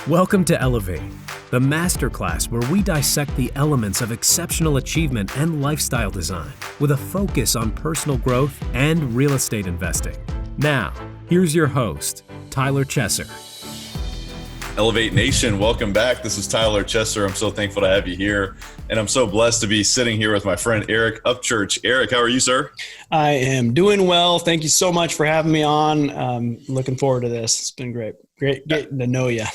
Welcome to Elevate, the masterclass where we dissect the elements of exceptional achievement and lifestyle design with a focus on personal growth and real estate investing. Now, here's your host, Tyler Chesser. Elevate Nation, welcome back. This is Tyler Chesser. I'm so thankful to have you here. And I'm so blessed to be sitting here with my friend, Eric Upchurch. Eric, how are you, sir? I am doing well. Thank you so much for having me on. Looking forward to this. It's been great. Great getting to know you.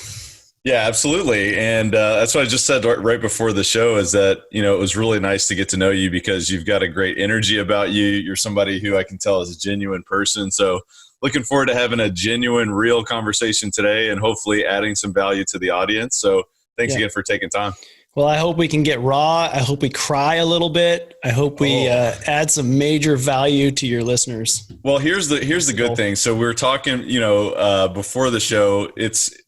Yeah, absolutely. And that's what I just said right before the show is that, it was really nice to get to know you because you've got a great energy about you. You're somebody who I can tell is a genuine person. So looking forward to having a genuine, real conversation today and hopefully adding some value to the audience. So thanks again for taking time. Well, I hope we can get raw. I hope we cry a little bit. I hope we add some major value to your listeners. Well, here's the good thing. So we were talking, before the show,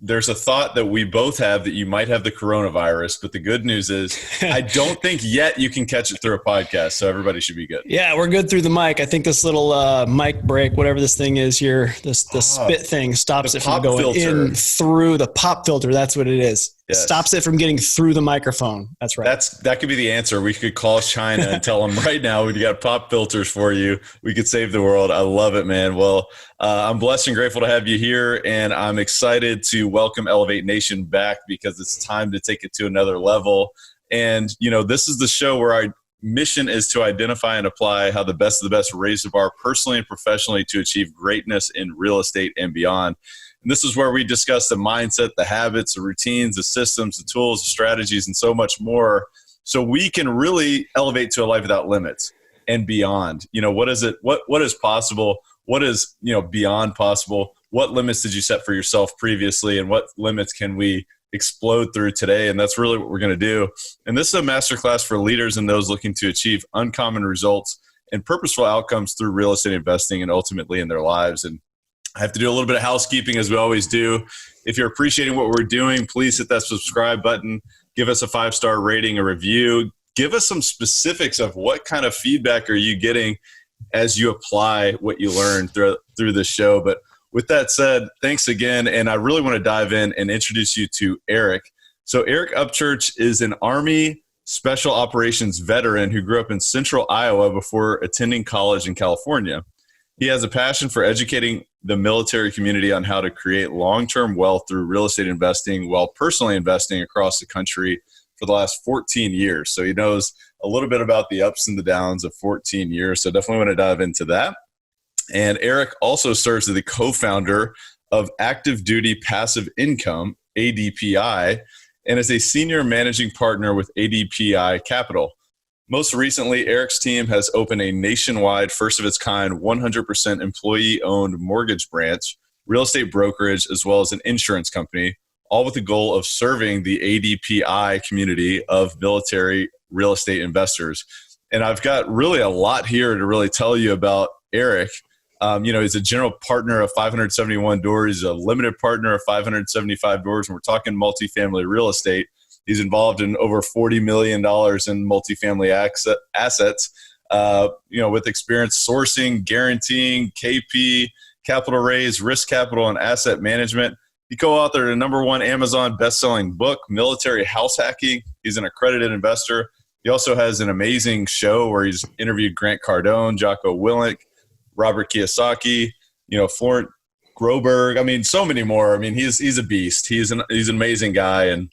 there's a thought that we both have that you might have the coronavirus, but the good news is I don't think yet you can catch it through a podcast. So everybody should be good. Yeah, we're good through the mic. I think this little mic break, whatever this thing is here, the spit thing stops it from going in through the pop filter. That's what it is. Yes. Stops it from getting through the microphone. That's right. That could be the answer. We could call China and tell them right now we've got pop filters for you. We could save the world. I love it, man. Well, I'm blessed and grateful to have you here, and I'm excited to welcome Elevate Nation back because it's time to take it to another level. And, this is the show where our mission is to identify and apply how the best of the best raise the bar personally and professionally to achieve greatness in real estate and beyond. And this is where we discuss the mindset, the habits, the routines, the systems, the tools, the strategies, and so much more so we can really elevate to a life without limits and beyond. What is it? What is possible? What is, beyond possible? What limits did you set for yourself previously, and what limits can we explode through today? And that's really what we're going to do. And this is a masterclass for leaders and those looking to achieve uncommon results and purposeful outcomes through real estate investing and ultimately in their lives. And I have to do a little bit of housekeeping as we always do. If you're appreciating what we're doing, please hit that subscribe button. Give us a 5-star rating, a review. Give us some specifics of what kind of feedback are you getting as you apply what you learned through the show. But with that said, thanks again. And I really want to dive in and introduce you to Eric. So Eric Upchurch is an Army Special Operations veteran who grew up in central Iowa before attending college in California. He has a passion for educating the military community on how to create long-term wealth through real estate investing while personally investing across the country for the last 14 years. So he knows a little bit about the ups and the downs of 14 years. So definitely want to dive into that. And Eric also serves as the co-founder of Active Duty Passive Income, ADPI, and is a senior managing partner with ADPI Capital. Most recently, Eric's team has opened a nationwide, first-of-its-kind, 100% employee-owned mortgage branch, real estate brokerage, as well as an insurance company, all with the goal of serving the ADPI community of military real estate investors. And I've got really a lot here to really tell you about Eric. He's a general partner of 571 doors, he's a limited partner of 575 doors, and we're talking multifamily real estate. He's involved in over $40 million in multifamily assets, with experience sourcing, guaranteeing, KP, capital raise, risk capital, and asset management. He co-authored a #1 Amazon best-selling book, Military House Hacking. He's an accredited investor. He also has an amazing show where he's interviewed Grant Cardone, Jocko Willink, Robert Kiyosaki, Florent Groberg. So many more. He's a beast. He's an amazing guy. And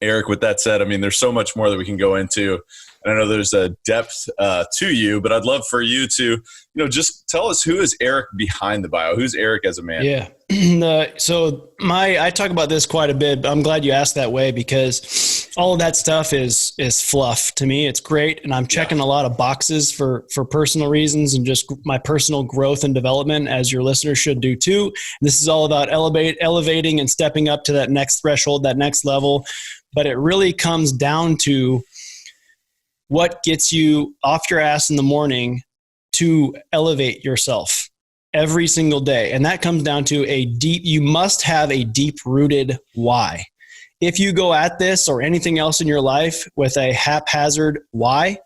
Eric, with that said, there's so much more that we can go into. And I know there's a depth to you, but I'd love for you to, just tell us who is Eric behind the bio? Who's Eric as a man? Yeah. I talk about this quite a bit, but I'm glad you asked that way because all of that stuff is fluff to me. It's great. And I'm checking a lot of boxes for personal reasons and just my personal growth and development, as your listeners should do too. This is all about elevating and stepping up to that next threshold, that next level. But it really comes down to what gets you off your ass in the morning to elevate yourself every single day. And that comes down to you must have a deep-rooted why. If you go at this or anything else in your life with a haphazard why,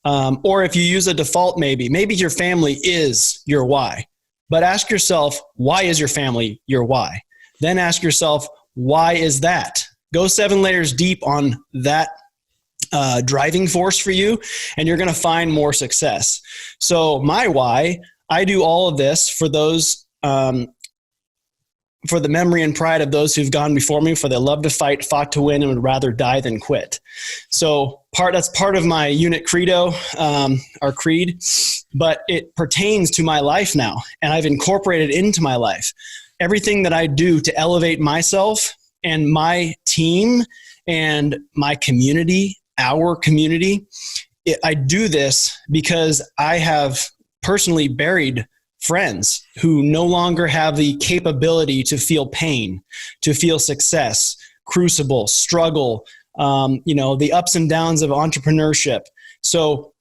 or if you use a default maybe your family is your why. But ask yourself, why is your family your why? Then ask yourself, Why is that? Go 7 layers deep on that driving force for you, and you're going to find more success. So my why, I do all of this for those, for the memory and pride of those who've gone before me, for they love to fight, fought to win, and would rather die than quit. So that's part of my unit credo, our creed, but it pertains to my life now, and I've incorporated into my life everything that I do to elevate myself and my team and my community, our community. I do this because I have personally buried friends who no longer have the capability to feel pain, to feel success, crucible, struggle, the ups and downs of entrepreneurship. So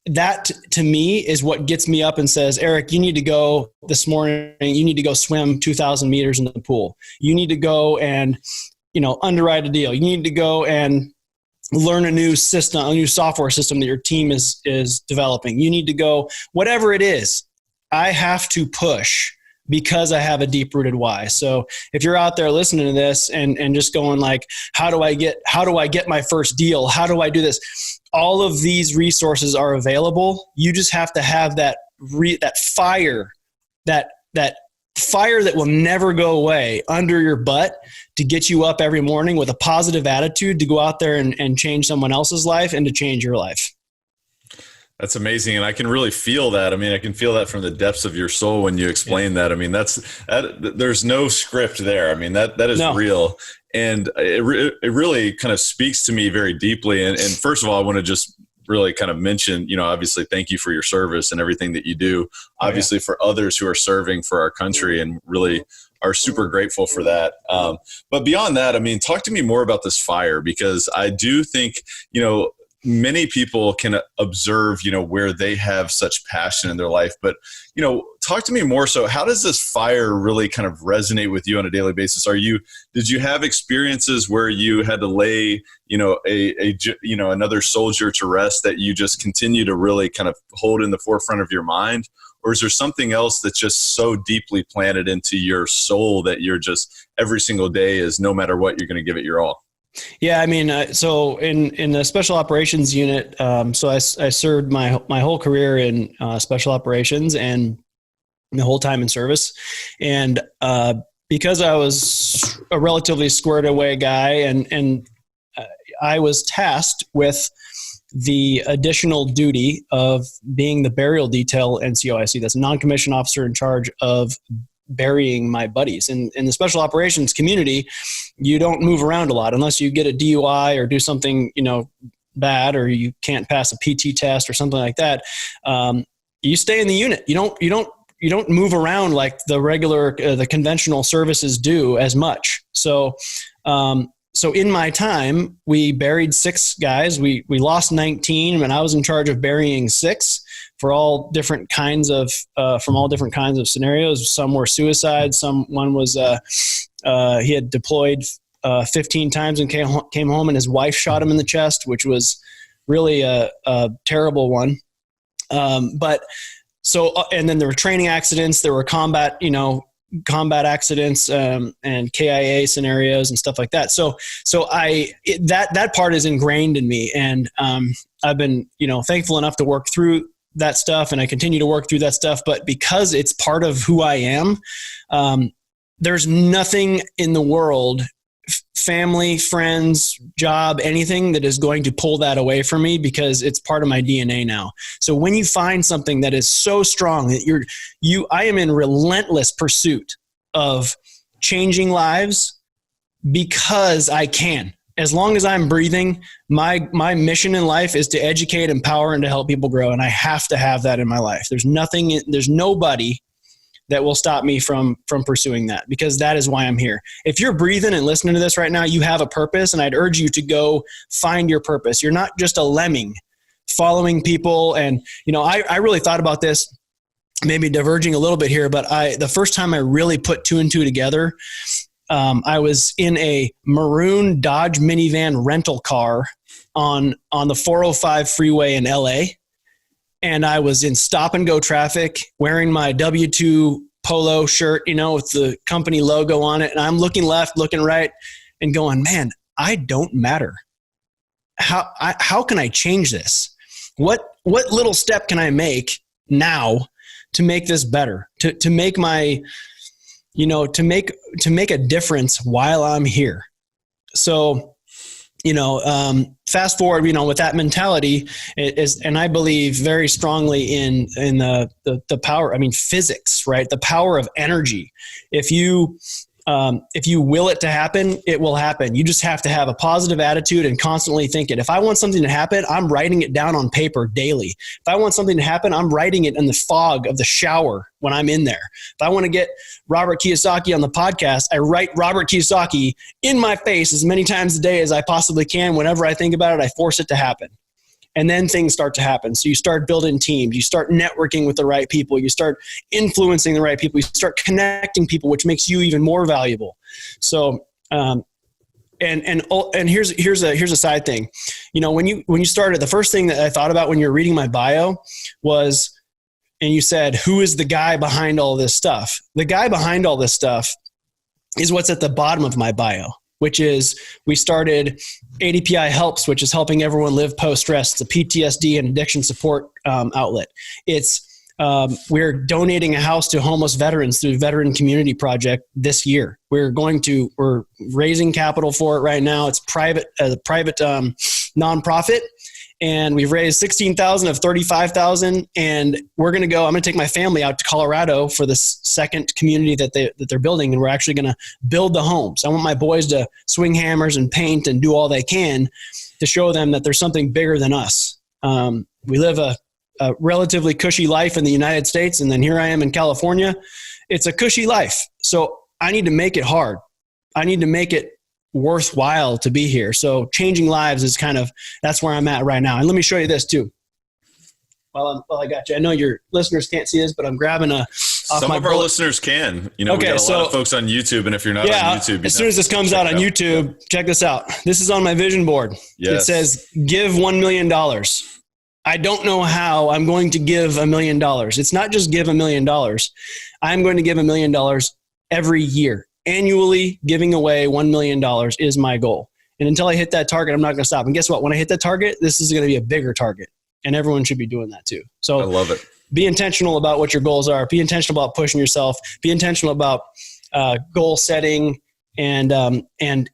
that to me is what gets me up and says, Eric, you need to go this morning, you need to go swim 2,000 meters in the pool. You need to go and, underwrite a deal. You need to go and learn a new system, a new software system that your team is developing. You need to go, whatever it is. I have to push because I have a deep-rooted why. So if you're out there listening to this and just going like, how do I get my first deal? How do I do this? All of these resources are available. You just have to have that fire, that fire that will never go away under your butt to get you up every morning with a positive attitude to go out there and change someone else's life and to change your life. That's amazing. And I can really feel that. I mean, I can feel that from the depths of your soul when you explain that. I mean, there's no script there. I mean, that is real. And it really kind of speaks to me very deeply. And first of all, I want to just really kind of mention, obviously thank you for your service and everything that you do, obviously for others who are serving for our country, and really are super grateful for that. But beyond that, I mean, talk to me more about this fire, because I do think, many people can observe, where they have such passion in their life, but, talk to me more. So how does this fire really kind of resonate with you on a daily basis? Did you have experiences where you had to lay, another soldier to rest that you just continue to really kind of hold in the forefront of your mind? Or is there something else that's just so deeply planted into your soul that you're just every single day is no matter what, you're going to give it your all? Yeah, I mean, so in the special operations unit, so I served my whole career in special operations and the whole time in service, and because I was a relatively squared away guy, and I was tasked with the additional duty of being the burial detail NCOIC. That's a non-commissioned officer in charge of burying my buddies. In the special operations community, you don't move around a lot unless you get a DUI or do something, bad, or you can't pass a PT test or something like that. You stay in the unit. You don't move around like the regular, the conventional services do as much. So in my time, we buried 6 guys. We lost 19, and I was in charge of burying 6 for all different kinds of, from all different kinds of scenarios. Some were suicide. One was, he had deployed 15 times and came home and his wife shot him in the chest, which was really a terrible one. And then there were training accidents, there were combat accidents, and KIA scenarios and stuff like that. So that part is ingrained in me. And, I've been, thankful enough to work through that stuff, and I continue to work through that stuff, but because it's part of who I am, there's nothing in the world, family, friends, job, anything that is going to pull that away from me, because it's part of my DNA now. So when you find something that is so strong that I am in relentless pursuit of changing lives, because I can. As long as I'm breathing, my mission in life is to educate, empower, and to help people grow. And I have to have that in my life. There's nobody that will stop me from pursuing that, because that is why I'm here. If you're breathing and listening to this right now, you have a purpose, and I'd urge you to go find your purpose. You're not just a lemming following people. And, I really thought about this, maybe diverging a little bit here, but the first time I really put 2 and 2 together, I was in a maroon Dodge minivan rental car on the 405 freeway in LA. And I was in stop and go traffic, wearing my W-2 polo shirt, with the company logo on it. And I'm looking left, looking right and going, man, I don't matter. How can I change this? What little step can I make now to make this better, to make my, to make a difference while I'm here? So, fast forward, with that mentality and I believe very strongly in the power, physics, right? The power of energy. If you will it to happen, it will happen. You just have to have a positive attitude and constantly think it. If I want something to happen, I'm writing it down on paper daily. If I want something to happen, I'm writing it in the fog of the shower when I'm in there. If I want to get Robert Kiyosaki on the podcast, I write Robert Kiyosaki in my face as many times a day as I possibly can. Whenever I think about it, I force it to happen. And then things start to happen. So you start building teams, you start networking with the right people, you start influencing the right people, you start connecting people, which makes you even more valuable. So, and here's a side thing. When you started, the first thing that I thought about when you're reading my bio was, and you said, who is the guy behind all this stuff? The guy behind all this stuff is what's at the bottom of my bio, which is we started ADPI Helps, which is helping everyone live post-stress. It's a PTSD and addiction support outlet. We're donating a house to homeless veterans through Veteran Community Project this year. We're raising capital for it right now. It's a private nonprofit. And we've raised $16,000 of $35,000, and I'm going to take my family out to Colorado for this second community that they're building, and we're actually going to build the homes. I want my boys to swing hammers and paint and do all they can to show them that there's something bigger than us. We live a relatively cushy life in the United States, and then here I am in California. It's a cushy life, so I need to make it hard. I need to make it worthwhile to be here. So changing lives is that's where I'm at right now. And let me show you this too. Well, I got you. I know your listeners can't see this, but I'm grabbing some of our listeners can. We got a lot of folks on YouTube, and if you're not on YouTube, as soon as this comes out on YouTube, check this out. This is on my vision board. Yes. It says, give $1 million. I don't know how I'm going to give $1 million. It's not just give $1 million. I'm going to give $1 million every year. Annually giving away $1 million is my goal. And until I hit that target, I'm not going to stop. And guess what? When I hit that target, this is going to be a bigger target. And everyone should be doing that too. So I love it. Be intentional about what your goals are. Be intentional about pushing yourself. Be intentional about goal setting and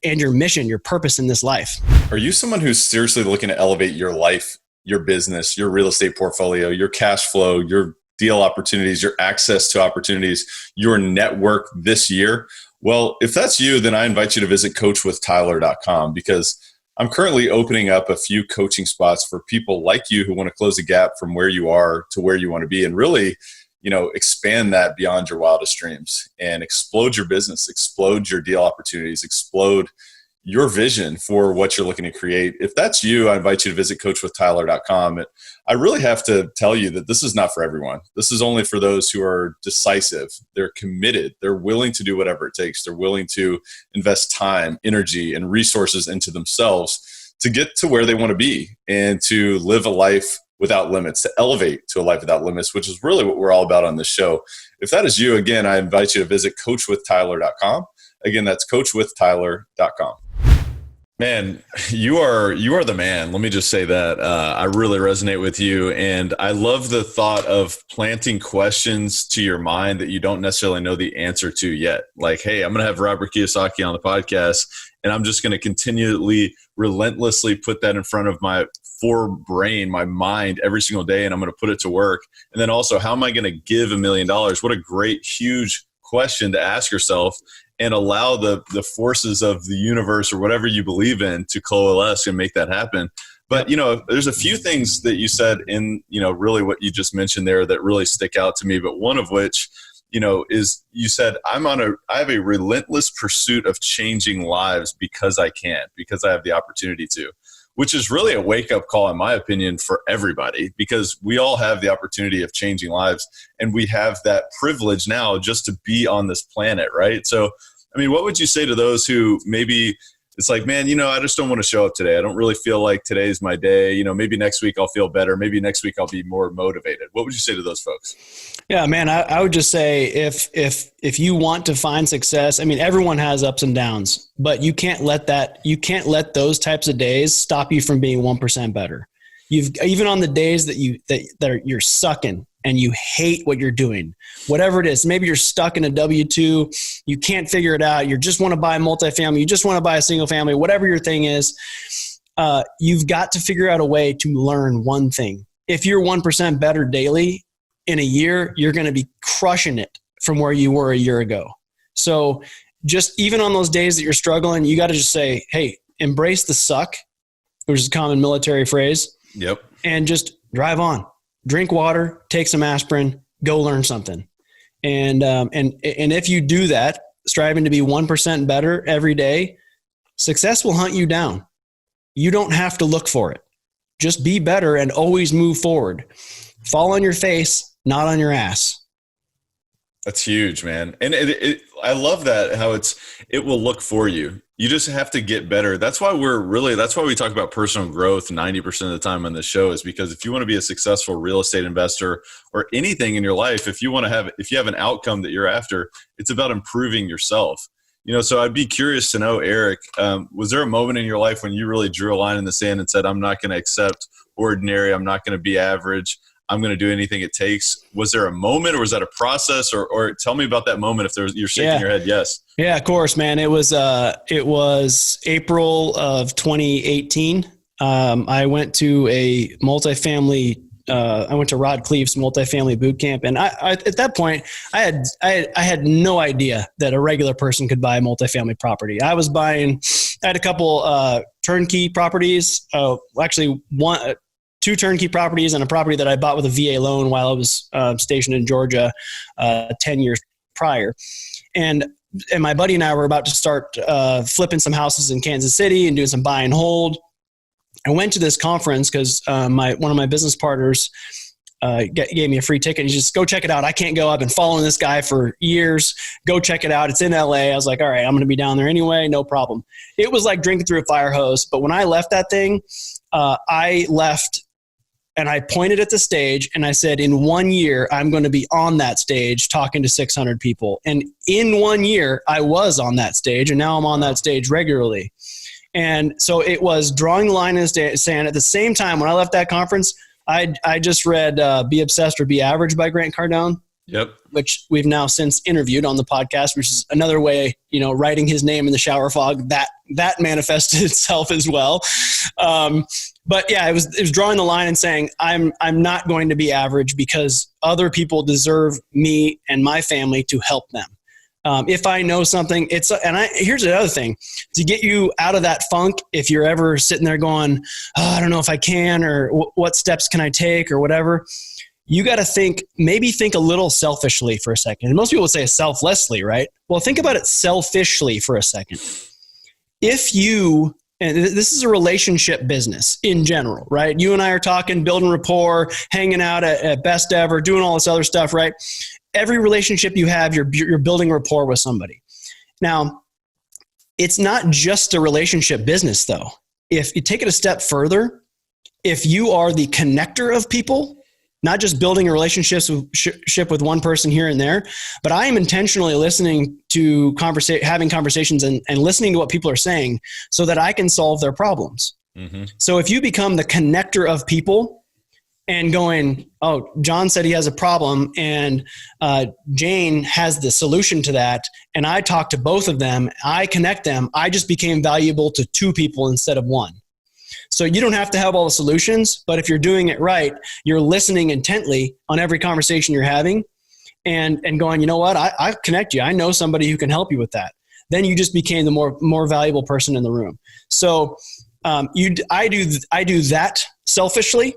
your mission, your purpose in this life. Are you someone who's seriously looking to elevate your life, your business, your real estate portfolio, your cash flow, your deal opportunities, your access to opportunities, your network this year? Well, if that's you, then I invite you to visit coachwithtyler.com, because I'm currently opening up a few coaching spots for people like you who want to close the gap from where you are to where you want to be, and really, expand that beyond your wildest dreams and explode your business, explode your deal opportunities, explode your vision for what you're looking to create. If that's you, I invite you to visit coachwithtyler.com. I really have to tell you that this is not for everyone. This is only for those who are decisive. They're committed. They're willing to do whatever it takes. They're willing to invest time, energy, and resources into themselves to get to where they want to be and to live a life without limits, to elevate to a life without limits, which is really what we're all about on this show. If that is you, again, I invite you to visit coachwithtyler.com. Again, that's coachwithtyler.com. Man, you are the man. Let me just say that. I really resonate with you. And I love the thought of planting questions to your mind that you don't necessarily know the answer to yet. Like, hey, I'm going to have Robert Kiyosaki on the podcast, and I'm just going to continually, relentlessly put that in front of my forebrain, my mind every single day, and I'm going to put it to work. And then also, how am I going to give $1 million? What a great, huge question to ask yourself, and allow the forces of the universe or whatever you believe in to coalesce and make that happen. But, there's a few things that you said in, really what you just mentioned there that really stick out to me. But one of which, is you said, I have a relentless pursuit of changing lives because I have the opportunity to, which is really a wake-up call, in my opinion, for everybody, because we all have the opportunity of changing lives, and we have that privilege now just to be on this planet, right? So, what would you say to those who maybe It's like, man, I just don't want to show up today. I don't really feel like today's my day. Maybe next week I'll feel better. Maybe next week I'll be more motivated. What would you say to those folks? Yeah, man, I would just say if you want to find success, I memean, everyone has ups and downs, but you can't let those types of days stop you from being 1% better. Even on the days that you're sucking and you hate what you're doing, whatever it is, maybe you're stuck in a W-2, you can't figure it out. You just want to buy a multifamily. You just want to buy a single family, whatever your thing is. You've got to figure out a way to learn one thing. If you're 1% better daily in a year, you're going to be crushing it from where you were a year ago. So just even on those days that you're struggling, you got to just say, hey, embrace the suck, which is a common military phrase. Yep. And just drive on, drink water, take some aspirin, go learn something. And if you do that, striving to be 1% better every day, success will hunt you down. You don't have to look for it. Just be better and always move forward. Fall on your face, not on your ass. That's huge, man. And I love that, how it will look for you. You just have to get better. That's why we talk about personal growth 90% of the time on this show, is because if you want to be a successful real estate investor or anything in your life, if you have an outcome that you're after, it's about improving yourself. So I'd be curious to know, Eric, was there a moment in your life when you really drew a line in the sand and said, I'm not going to accept ordinary, I'm not going to be average, I'm going to do anything it takes? Was there a moment, or was that a process, or tell me about that moment if you're shaking your head yes? Yeah, of course, man. It was April of 2018. I went to a multifamily. I went to Rod Cleve's multifamily boot camp, and I at that point I had no idea that a regular person could buy a multifamily property. I had a couple turnkey properties. Actually, two turnkey properties and a property that I bought with a VA loan while I was stationed in Georgia 10 years prior. And my buddy and I were about to start flipping some houses in Kansas City and doing some buy and hold. I went to this conference because one of my business partners gave me a free ticket. He just, go check it out. I can't go. I've been following this guy for years. Go check it out. It's in LA. I was like, all right, I'm going to be down there anyway. No problem. It was like drinking through a fire hose. But when I left that thing, I left and I pointed at the stage and I said, in 1 year, I'm going to be on that stage talking to 600 people. And in 1 year, I was on that stage, and now I'm on that stage regularly. And so it was drawing the line in the sand. At the same time, when I left that conference, I just read Be Obsessed or Be Average by Grant Cardone. Yep. Which we've now since interviewed on the podcast, which is another way, writing his name in the shower fog, that manifested itself as well. But yeah, it was drawing the line and saying, I'm not going to be average because other people deserve me and my family to help them. If I know something, here's the other thing to get you out of that funk. If you're ever sitting there going, I don't know if I can, or what steps can I take or whatever, you got to maybe think a little selfishly for a second. And most people would say selflessly, right? Well, think about it selfishly for a second. And this is a relationship business in general, right? You and I are talking, building rapport, hanging out at Best Ever, doing all this other stuff, right? Every relationship you have, you're building rapport with somebody. Now, it's not just a relationship business, though. If you take it a step further, if you are the connector of people, not just building a relationship with one person here and there, but I am intentionally listening to having conversations and listening to what people are saying so that I can solve their problems. Mm-hmm. So if you become the connector of people and going, oh, John said he has a problem and Jane has the solution to that, and I talk to both of them, I connect them, I just became valuable to two people instead of one. So you don't have to have all the solutions, but if you're doing it right, you're listening intently on every conversation you're having and going, you know what, I connect you. I know somebody who can help you with that. Then you just became the more valuable person in the room. So I do that selfishly.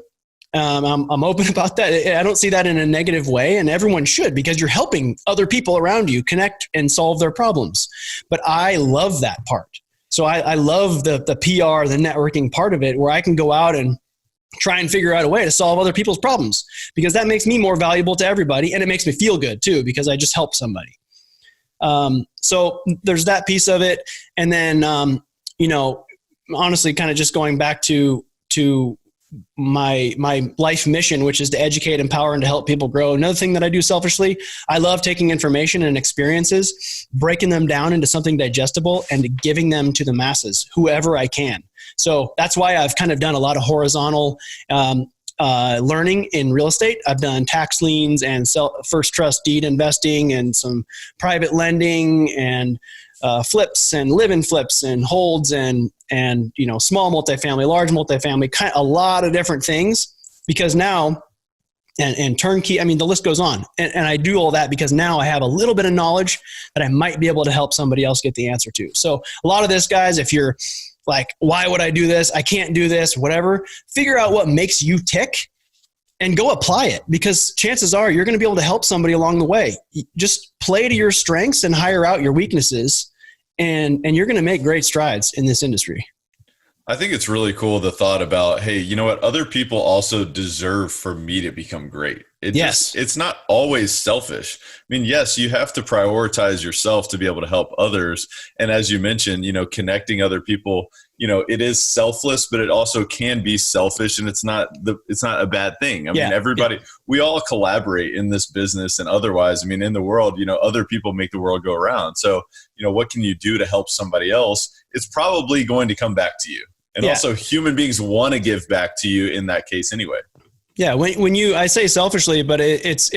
I'm open about that. I don't see that in a negative way, and everyone should, because you're helping other people around you connect and solve their problems. But I love that part. So I love the PR, the networking part of it, where I can go out and try and figure out a way to solve other people's problems, because that makes me more valuable to everybody, and it makes me feel good too, because I just helped somebody. So there's that piece of it. And then honestly, kind of just going back to my life mission, which is to educate, empower, and to help people grow. Another thing that I do selfishly, I love taking information and experiences, breaking them down into something digestible and giving them to the masses, whoever I can. So that's why I've kind of done a lot of horizontal learning in real estate. I've done tax liens and first trust deed investing and some private lending and flips and live-in flips and holds and small multifamily, large multifamily, kind of a lot of different things, because now and turnkey, I mean, the list goes on. And I do all that because now I have a little bit of knowledge that I might be able to help somebody else get the answer to. So a lot of this, guys, if you're like, why would I do this? I can't do this, whatever. Figure out what makes you tick and go apply it, because chances are you're going to be able to help somebody along the way. Just play to your strengths and hire out your weaknesses, and you're going to make great strides in this industry. I think it's really cool, the thought about, hey, you know what? Other people also deserve for me to become great. It's not always selfish. I mean, yes, you have to prioritize yourself to be able to help others. And as you mentioned, connecting other people, it is selfless, but it also can be selfish, and it's not a bad thing. I mean, everybody, we all collaborate in this business and otherwise. I mean, in the world, other people make the world go around. So, what can you do to help somebody else? It's probably going to come back to you. And also, human beings want to give back to you in that case anyway. Yeah, I say selfishly, but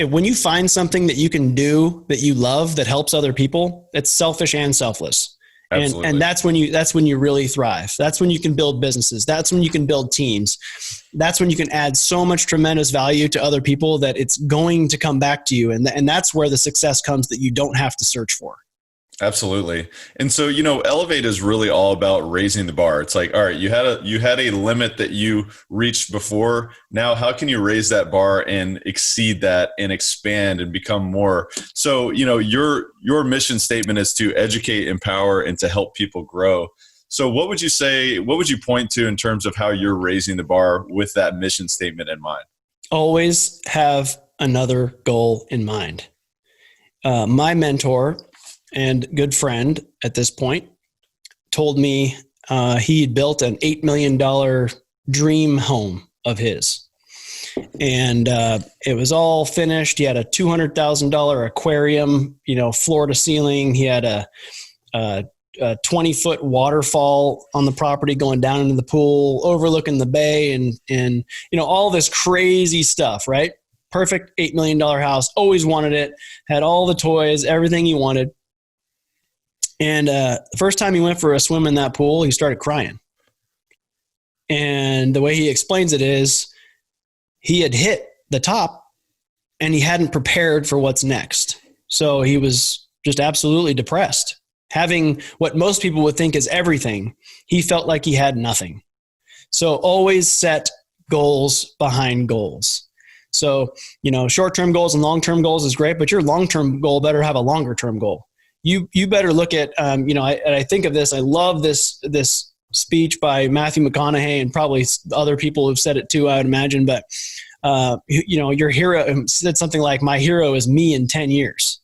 when you find something that you can do that you love that helps other people, it's selfish and selfless. Absolutely. And that's when you really thrive. That's when you can build businesses. That's when you can build teams. That's when you can add so much tremendous value to other people that it's going to come back to you. And that's where the success comes that you don't have to search for. Absolutely. And so, Elevate is really all about raising the bar. It's like, all right, you had a limit that you reached before. Now, how can you raise that bar and exceed that and expand and become more? So, your mission statement is to educate, empower, and to help people grow. So what would you point to in terms of how you're raising the bar with that mission statement in mind? Always have another goal in mind. My mentor and good friend at this point told me he had built an $8 million dream home of his. And it was all finished. He had a $200,000 aquarium, floor to ceiling. He had a 20-foot waterfall on the property going down into the pool, overlooking the bay, and all this crazy stuff, right? Perfect $8 million house. Always wanted it. Had all the toys, everything he wanted. And the first time he went for a swim in that pool, he started crying. And the way he explains it is he had hit the top and he hadn't prepared for what's next. So he was just absolutely depressed. Having what most people would think is everything, he felt like he had nothing. So always set goals behind goals. So, short-term goals and long-term goals is great, but your long-term goal better have a longer-term goal. You better look at, I think of this, I love this speech by Matthew McConaughey, and probably other people who've said it too, I would imagine, but, your hero said something like, my hero is me in 10 years.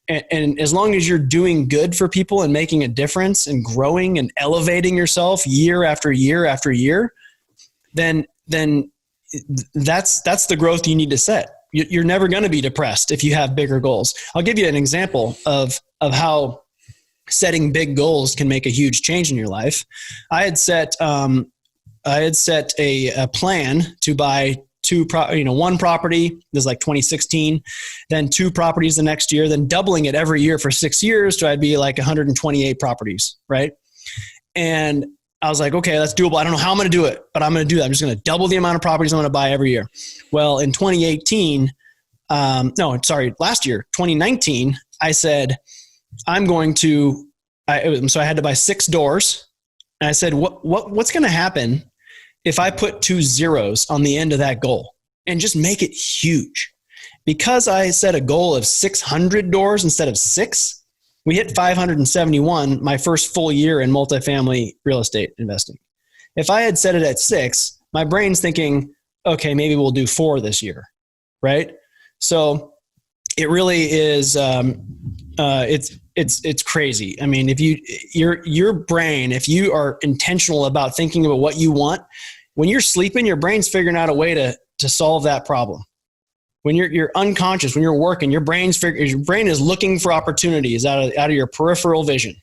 And as long as you're doing good for people and making a difference and growing and elevating yourself year after year after year, then that's the growth you need to set. You're never going to be depressed if you have bigger goals. I'll give you an example of how setting big goals can make a huge change in your life. I had set a plan to buy one property. This is like 2016, then 2 properties the next year, then doubling it every year for 6 years. So I'd be like 128 properties, right? And I was like, okay, that's doable. I don't know how I'm going to do it, but I'm going to do that. I'm just going to double the amount of properties I'm going to buy every year. Well, in last year, 2019, I said, I had to buy 6 doors. And I said, what's going to happen if I put 2 zeros on the end of that goal and just make it huge? Because I set a goal of 600 doors instead of 6, we hit 571 my first full year in multifamily real estate investing. If I had set it at 6, my brain's thinking, okay, maybe we'll do 4 this year, right? So it really is, it's crazy. I mean, if your brain, if you are intentional about thinking about what you want, when you're sleeping, your brain's figuring out a way to solve that problem. When you're unconscious, when you're working, your brain is looking for opportunities out of your peripheral vision.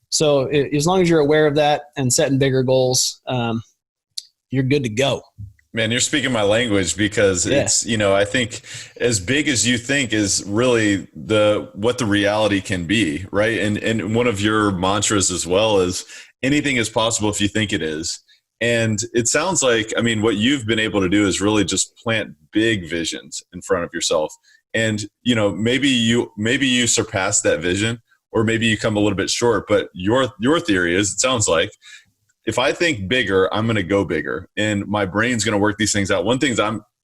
So as long as you're aware of that and setting bigger goals, you're good to go. Man, you're speaking my language, because it's, I think as big as you think is really what the reality can be, right? And one of your mantras as well is anything is possible if you think it is. And it sounds like, I mean, what you've been able to do is really just plant big visions in front of yourself. And, maybe you surpass that vision, or maybe you come a little bit short, but your theory is, it sounds like, if I think bigger, I'm going to go bigger, and my brain's going to work these things out. One thing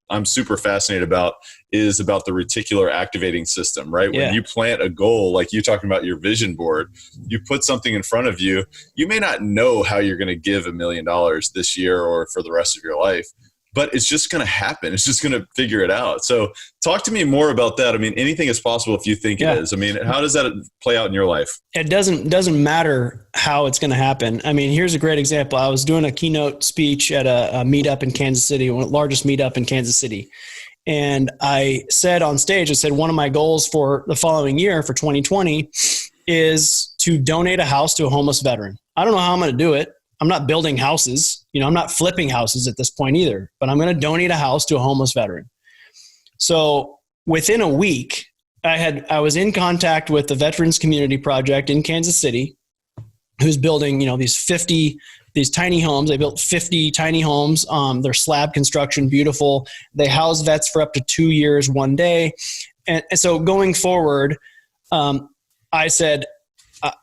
I'm super fascinated about is about the reticular activating system, right? Yeah. When you plant a goal, like you talking about your vision board, you put something in front of you. You may not know how you're going to give $1 million this year or for the rest of your life, but it's just going to happen. It's just going to figure it out. So talk to me more about that. I mean, anything is possible if you think it is. I mean, how does that play out in your life? It doesn't matter how it's going to happen. I mean, here's a great example. I was doing a keynote speech at a meetup in Kansas City, one of the largest meetup in Kansas City. And I said on stage, one of my goals for the following year, for 2020, is to donate a house to a homeless veteran. I don't know how I'm going to do it. I'm not building houses. I'm not flipping houses at this point either, but I'm going to donate a house to a homeless veteran. So within a week, I was in contact with the Veterans Community Project in Kansas City, who's building, these tiny homes. They built 50 tiny homes. They're slab construction, beautiful. They house vets for up to 2 years, 1 day. And so going forward, I said,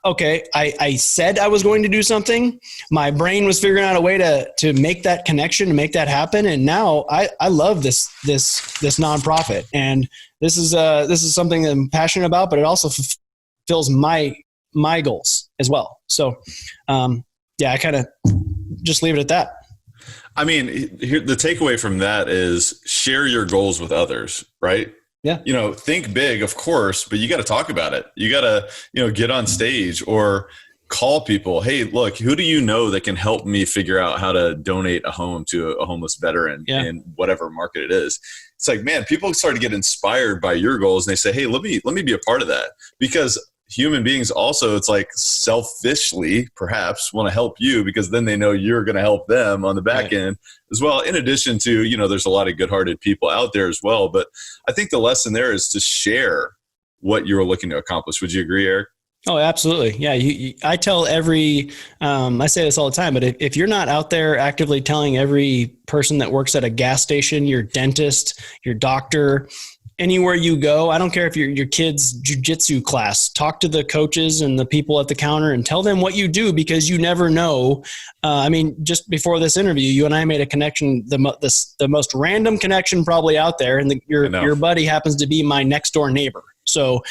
okay, I said I was going to do something. My brain was figuring out a way to make that connection, to make that happen. And now I love this nonprofit. And this is something that I'm passionate about, but it also fulfills my goals as well. So, I kind of just leave it at that. I mean, the takeaway from that is share your goals with others, right? Yeah. Think big, of course, but you got to talk about it. You got to, get on stage or call people. Hey, look, who do you know that can help me figure out how to donate a home to a homeless veteran in whatever market it is? It's like, man, people start to get inspired by your goals, and they say, hey, let me be a part of that, because human beings also, it's like selfishly perhaps want to help you, because then they know you're going to help them on the back end as well. In addition to, there's a lot of good-hearted people out there as well. But I think the lesson there is to share what you're looking to accomplish. Would you agree, Eric? Oh, absolutely. Yeah. I tell I say this all the time, but if you're not out there actively telling every person that works at a gas station, your dentist, your doctor, anywhere you go, I don't care if your kid's jiu-jitsu class, talk to the coaches and the people at the counter and tell them what you do, because you never know. Just before this interview, you and I made a connection, the most random connection probably out there, and your buddy happens to be my next door neighbor. So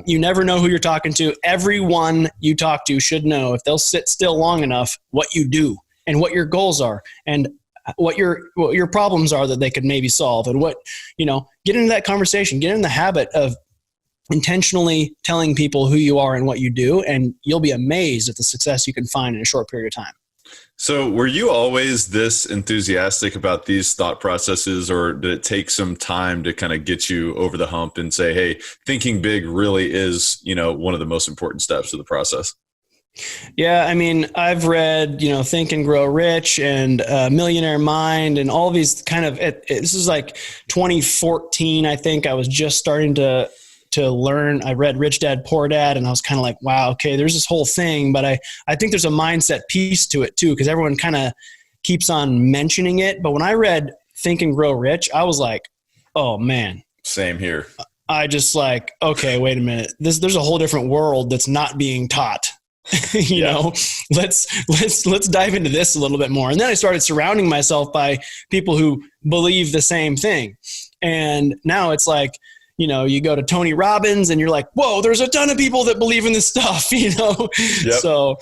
you never know who you're talking to. Everyone you talk to should know, if they'll sit still long enough, what you do and what your goals are, and what your problems are that they could maybe solve, and get into that conversation, get in the habit of intentionally telling people who you are and what you do, and you'll be amazed at the success you can find in a short period of time. So were you always this enthusiastic about these thought processes, or did it take some time to kind of get you over the hump and say, hey, thinking big really is, one of the most important steps of the process? Yeah. I've read, Think and Grow Rich and Millionaire Mind and all these kind of, this is like 2014. I think I was just starting to learn. I read Rich Dad, Poor Dad, and I was kind of like, wow, okay, there's this whole thing, but I think there's a mindset piece to it too, because everyone kind of keeps on mentioning it. But when I read Think and Grow Rich, I was like, oh man. Same here. I just like, okay, wait a minute. There's a whole different world that's not being taught. Let's dive into this a little bit more. And then I started surrounding myself by people who believe the same thing. And now it's like, you go to Tony Robbins and you're like, whoa, there's a ton of people that believe in this stuff, Yep. So,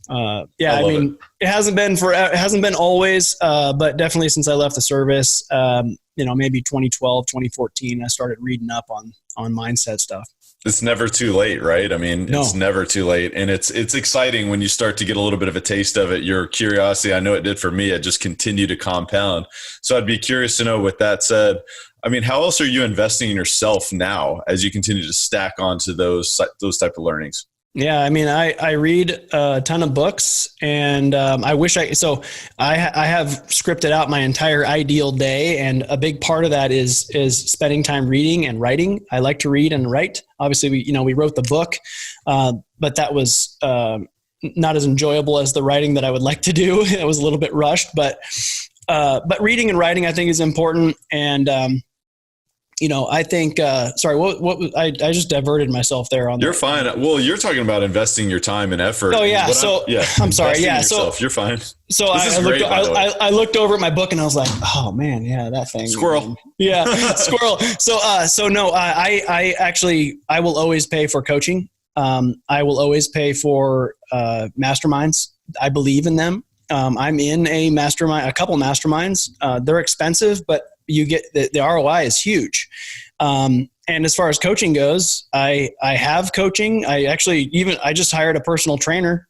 it hasn't been always, but definitely since I left the service, maybe 2012, 2014, I started reading up on mindset stuff. It's never too late, right? I mean, No. It's never too late. And it's exciting when you start to get a little bit of a taste of it. Your curiosity, I know it did for me, it just continued to compound. So I'd be curious to know, with that said, I mean, how else are you investing in yourself now as you continue to stack onto those type of learnings? Yeah, I mean, I read a ton of books, and I wish I have scripted out my entire ideal day, and a big part of that is spending time reading and writing. I like to read and write. Obviously, we wrote the book, but that was not as enjoyable as the writing that I would like to do. It was a little bit rushed, but reading and writing I think is important. And I think, sorry, what I just diverted myself there on. You're fine. Well, you're talking about investing your time and effort. Oh yeah. I'm sorry. Yeah. So you're fine. So I looked over at my book and I was like, oh man, yeah, that thing. Squirrel. Yeah. Squirrel. So no, I actually, I will always pay for coaching. I will always pay for, masterminds. I believe in them. I'm in a couple masterminds. They're expensive, but you get the ROI is huge. And as far as coaching goes, I have coaching. I just hired a personal trainer,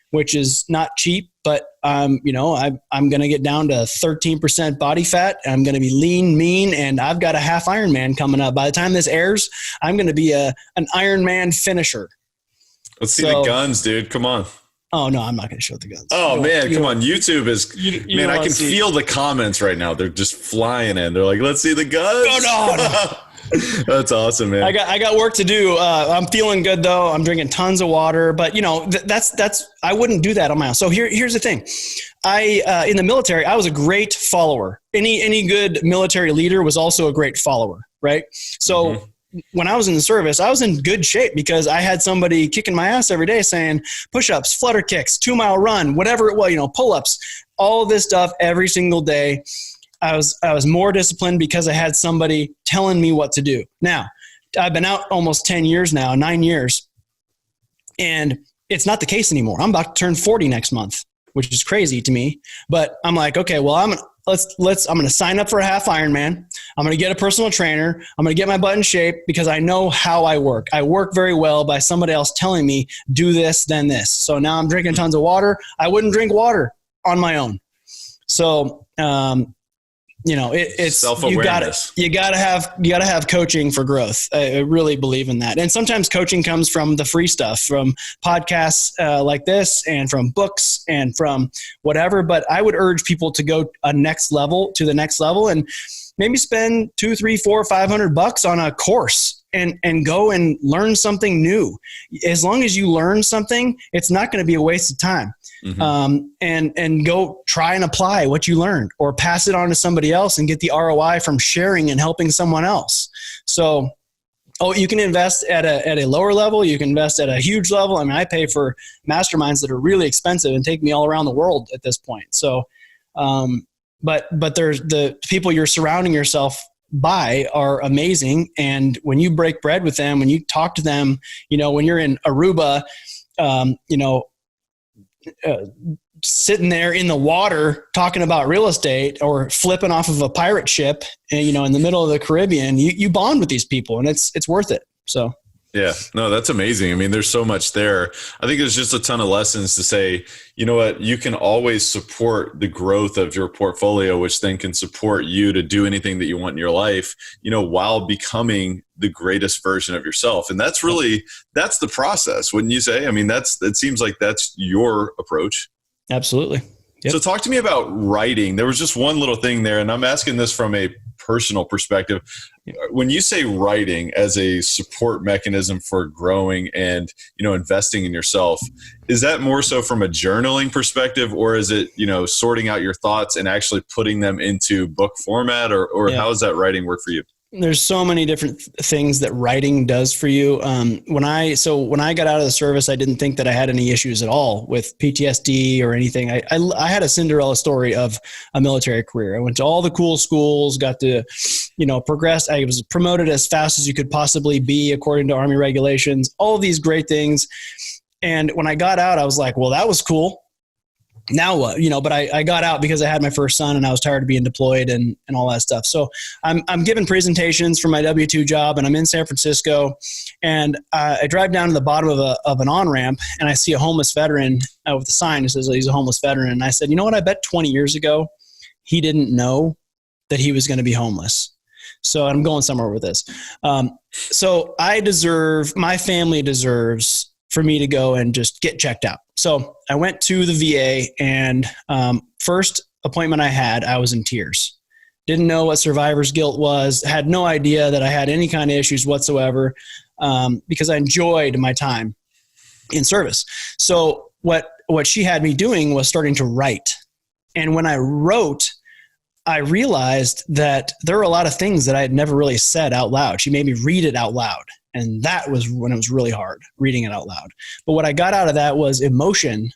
which is not cheap, but I'm going to get down to 13% body fat. I'm going to be lean, mean, and I've got a half Ironman coming up. By the time this airs, I'm going to be an Ironman finisher. Let's see the guns, dude. Come on. Oh no, I'm not going to show the guns. Oh man, come on. YouTube is, man, I can feel the comments right now. They're just flying in. They're like, let's see the guns. Oh no. That's awesome, man. I got work to do. I'm feeling good though. I'm drinking tons of water, but that's I wouldn't do that on my own. So here's the thing. In the military, I was a great follower. Any good military leader was also a great follower, right? So when I was in the service, I was in good shape because I had somebody kicking my ass every day saying push-ups, flutter kicks, 2-mile run, whatever it was, pull-ups, all of this stuff every single day. I was more disciplined because I had somebody telling me what to do. Now, I've been out almost 10 years now, 9 years, and it's not the case anymore. I'm about to turn 40 next month, which is crazy to me. But I'm like, okay, well, I'm going to sign up for a half Ironman. I'm going to get a personal trainer. I'm going to get my butt in shape because I know how I work. I work very well by somebody else telling me do this, then this. So now I'm drinking tons of water. I wouldn't drink water on my own. So, it's self-awareness. You gotta have coaching for growth. I really believe in that. And sometimes coaching comes from the free stuff, from podcasts like this, and from books, and from whatever. But I would urge people to go to the next level, and maybe spend $200, $300, $400, $500 on a course and go and learn something new. As long as you learn something, it's not going to be a waste of time. And go try and apply what you learned, or pass it on to somebody else and get the ROI from sharing and helping someone else. So, you can invest at a lower level. You can invest at a huge level. I mean, I pay for masterminds that are really expensive and take me all around the world at this point. So, but there's the people you're surrounding yourself by are amazing. And when you break bread with them, when you talk to them, when you're in Aruba, sitting there in the water talking about real estate, or flipping off of a pirate ship, in the middle of the Caribbean, you bond with these people, and it's worth it. So. Yeah, no, that's amazing. I mean, there's so much there. I think there's just a ton of lessons to say, you know what, you can always support the growth of your portfolio, which then can support you to do anything that you want in your life, while becoming the greatest version of yourself. And that's the process, wouldn't you say? I mean, it seems like that's your approach. Absolutely. Yep. So talk to me about writing. There was just one little thing there, and I'm asking this from a personal perspective. When you say writing as a support mechanism for growing and, investing in yourself, is that more so from a journaling perspective, or is it, sorting out your thoughts and actually putting them into book format, or how does that writing work for you? There's so many different things that writing does for you. When I got out of the service, I didn't think that I had any issues at all with PTSD or anything. I had a Cinderella story of a military career. I went to all the cool schools, got to, progress. I was promoted as fast as you could possibly be according to Army regulations, all of these great things. And when I got out, I was like, well, that was cool. now what, but I got out because I had my first son and I was tired of being deployed and all that stuff. So I'm giving presentations for my W-2 job, and I'm in San Francisco, and I drive down to the bottom of an on-ramp, and I see a homeless veteran with a sign that says he's a homeless veteran. And I said, you know what? I bet 20 years ago, he didn't know that he was going to be homeless. So I'm going somewhere with this. So my family deserves for me to go and just get checked out. So I went to the VA, and first appointment I had, I was in tears. Didn't know what survivor's guilt was, had no idea that I had any kind of issues whatsoever, because I enjoyed my time in service. So what she had me doing was starting to write. And when I wrote, I realized that there were a lot of things that I had never really said out loud. She made me read it out loud. And that was when it was really hard, reading it out loud. But what I got out of that was emotion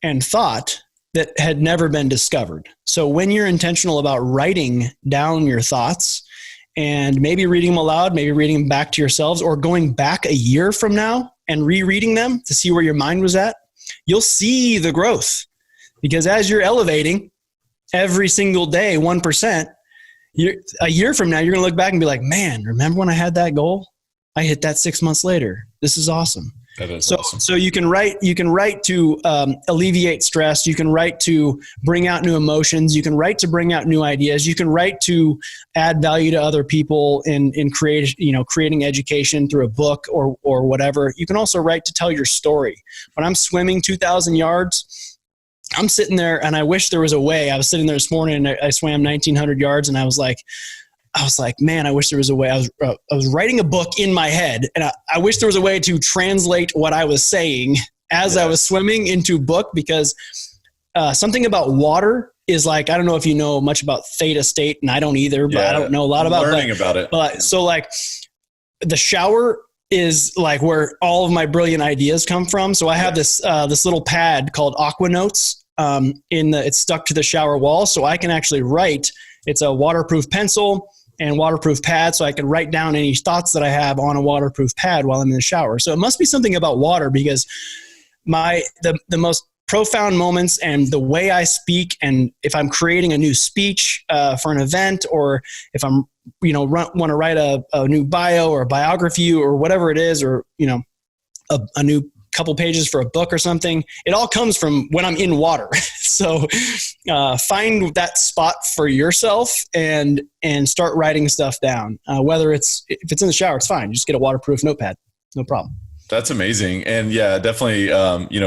and thought that had never been discovered. So when you're intentional about writing down your thoughts and maybe reading them aloud, maybe reading them back to yourselves, or going back a year from now and rereading them to see where your mind was at, you'll see the growth. Because as you're elevating every single day, 1%, a year from now, you're going to look back and be like, man, remember when I had that goal? I hit that 6 months later. This is awesome. That is awesome. So you can write to alleviate stress. You can write to bring out new emotions. You can write to bring out new ideas. You can write to add value to other people in creating education through a book or whatever. You can also write to tell your story. When I'm swimming 2,000 yards, I'm sitting there and I wish there was a way. I was sitting there this morning and I swam 1,900 yards, and I was like, man, I wish there was a way. I was writing a book in my head, and I wish there was a way to translate what I was saying as I was swimming into book, because something about water is like, I don't know if you know much about theta state, and I don't either, but I don't know a lot about learning about it. But so like the shower is like where all of my brilliant ideas come from. So I have this little pad called Aqua Notes. It's stuck to the shower wall, so I can actually write. It's a waterproof pencil and waterproof pad, so I can write down any thoughts that I have on a waterproof pad while I'm in the shower. So it must be something about water, because the most profound moments and the way I speak, and if I'm creating a new speech for an event, or if I'm want to write a new bio or a biography or whatever it is, or a new couple pages for a book or something, it all comes from when I'm in water. So find that spot for yourself and start writing stuff down. If it's in the shower, it's fine. You just get a waterproof notepad. No problem. That's amazing. And yeah, definitely,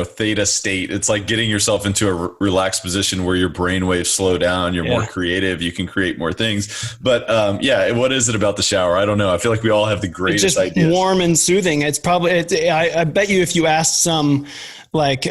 theta state, it's like getting yourself into a relaxed position where your brain waves slow down, you're more creative, you can create more things. But what is it about the shower? I don't know. I feel like we all have the greatest ideas. It's just warm and soothing. It's probably, I bet you if you asked some like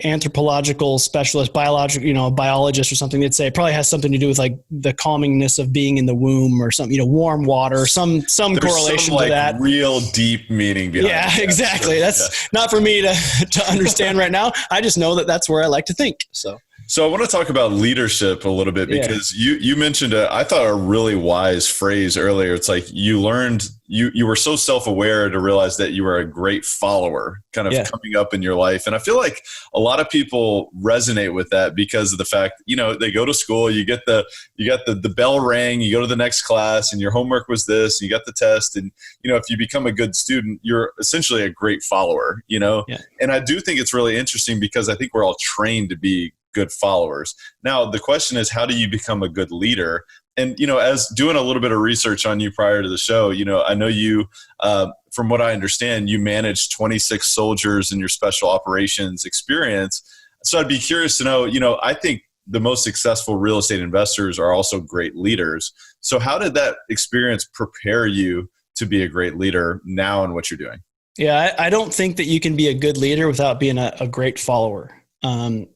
anthropological specialist, biologist or something, they'd say it probably has something to do with like the calmingness of being in the womb or something, warm water, some correlation to that. Real deep meaning behind it. Yeah, exactly. That's not for me to understand right now. I just know that that's where I like to think. So I want to talk about leadership a little bit, because you mentioned I thought a really wise phrase earlier. It's like you learned, you were so self-aware to realize that you were a great follower kind of coming up in your life. And I feel like a lot of people resonate with that because of the fact, they go to school, you got the bell rang, you go to the next class and your homework was this, and you got the test. And, if you become a good student, you're essentially a great follower, And I do think it's really interesting because I think we're all trained to be good followers. Now, the question is, how do you become a good leader? And, as doing a little bit of research on you prior to the show, I know you, from what I understand, you managed 26 soldiers in your special operations experience. So I'd be curious to know, I think the most successful real estate investors are also great leaders. So how did that experience prepare you to be a great leader now in what you're doing? Yeah, I don't think that you can be a good leader without being a great follower. And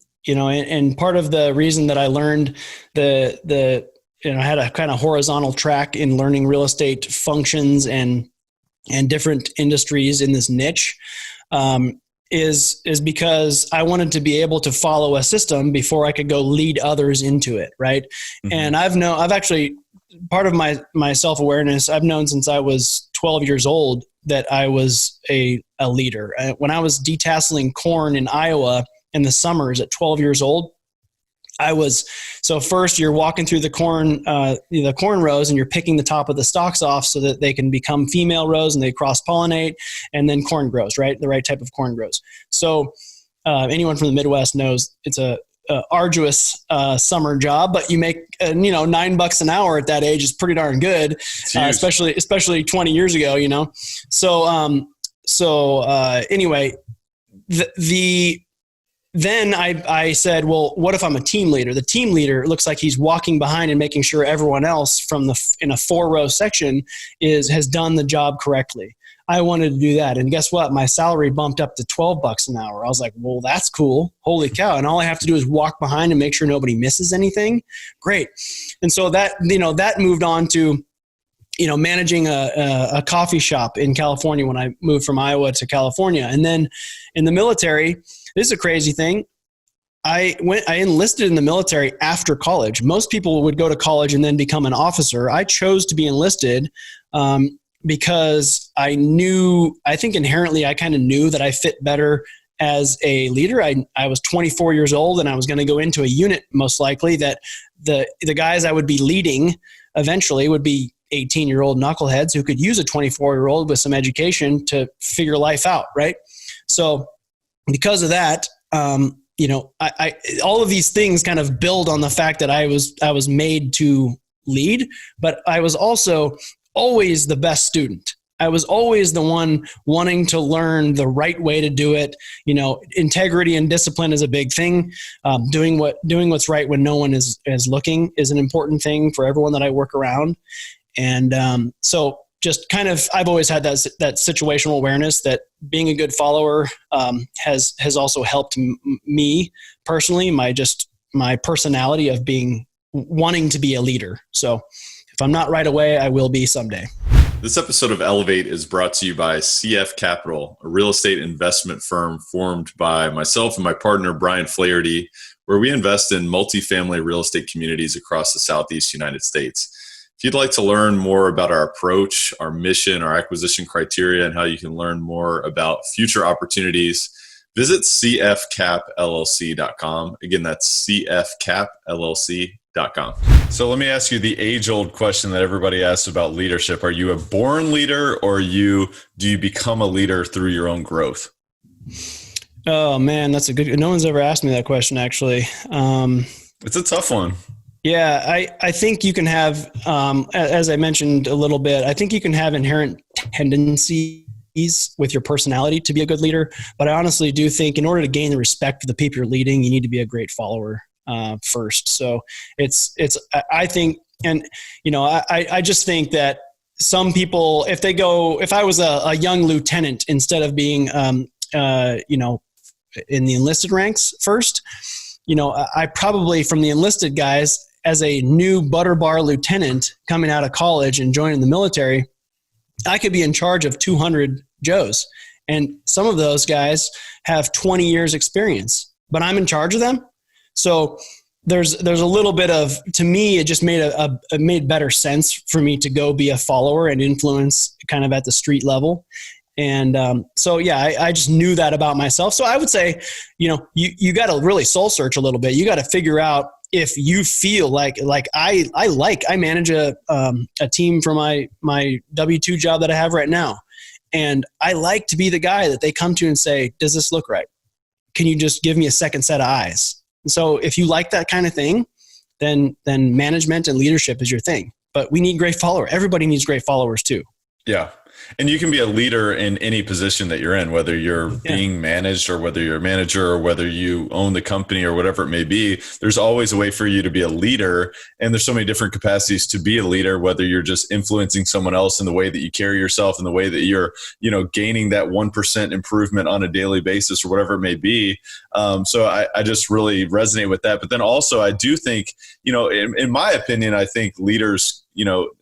part of the reason that I learned I had a kind of horizontal track in learning real estate functions and different industries in this niche, is because I wanted to be able to follow a system before I could go lead others into it. Right. Mm-hmm. And I've actually, part of my self-awareness, I've known since I was 12 years old that I was a leader. When I was detasseling corn in Iowa, in the summers at 12 years old. So first you're walking through the corn rows and you're picking the top of the stalks off so that they can become female rows and they cross pollinate, and then corn grows, right? The right type of corn grows. So anyone from the Midwest knows it's a arduous summer job, but you make $9 an hour at that age is pretty darn good, especially 20 years ago. Anyway, then I said, well, what if I'm a team leader? The team leader looks like he's walking behind and making sure everyone else in a 4-row section has done the job correctly. I wanted to do that. And guess what? My salary bumped up to $12 an hour. I was like, well, that's cool. Holy cow. And all I have to do is walk behind and make sure nobody misses anything. Great. And so that moved on to, managing a coffee shop in California when I moved from Iowa to California. And then in the military, this is a crazy thing. I enlisted in the military after college. Most people would go to college and then become an officer. I chose to be enlisted because I think inherently I kind of knew that I fit better as a leader. I was 24 years old and I was going to go into a unit, most likely, that the guys I would be leading eventually would be 18-year-old knuckleheads who could use a 24-year-old with some education to figure life out, right? So because of that, all of these things kind of build on the fact that I was made to lead, but I was also always the best student. I was always the one wanting to learn the right way to do it. Integrity and discipline is a big thing. Doing what's right when no one is looking is an important thing for everyone that I work around. And so just kind of, I've always had that situational awareness that being a good follower has also helped me personally, my personality of wanting to be a leader. So if I'm not right away, I will be someday. This episode of Elevate is brought to you by CF Capital, a real estate investment firm formed by myself and my partner, Brian Flaherty, where we invest in multifamily real estate communities across the Southeast United States. If you'd like to learn more about our approach, our mission, our acquisition criteria, and how you can learn more about future opportunities, visit cfcapllc.com. Again, that's cfcapllc.com. So let me ask you the age-old question that everybody asks about leadership. Are you a born leader, or do you become a leader through your own growth? Oh man, that's no one's ever asked me that question, actually. It's a tough one. Yeah, I think you can have, as I mentioned a little bit, I think you can have inherent tendencies with your personality to be a good leader. But I honestly do think in order to gain the respect of the people you're leading, you need to be a great follower first. So I think, and I just think that some people, if I was a young lieutenant instead of being, in the enlisted ranks first, I probably, from the enlisted guys, as a new butter bar lieutenant coming out of college and joining the military, I could be in charge of 200 Joes. And some of those guys have 20 years experience, but I'm in charge of them. So there's a little bit of, to me, it just made it made better sense for me to go be a follower and influence kind of at the street level. And I just knew that about myself. So I would say, you got to really soul search a little bit. You got to figure out if you feel like I manage a team for my W-2 job that I have right now. And I like to be the guy that they come to and say, does this look right? Can you just give me a second set of eyes? And so if you like that kind of thing, then management and leadership is your thing. But we need great followers. Everybody needs great followers too. Yeah. And you can be a leader in any position that you're in, whether you're being managed or whether you're a manager or whether you own the company or whatever it may be. There's always a way for you to be a leader. And there's so many different capacities to be a leader, whether you're just influencing someone else in the way that you carry yourself and the way that you're, gaining that 1% improvement on a daily basis or whatever it may be. So I just really resonate with that. But then also I do think, in my opinion, I think leaders,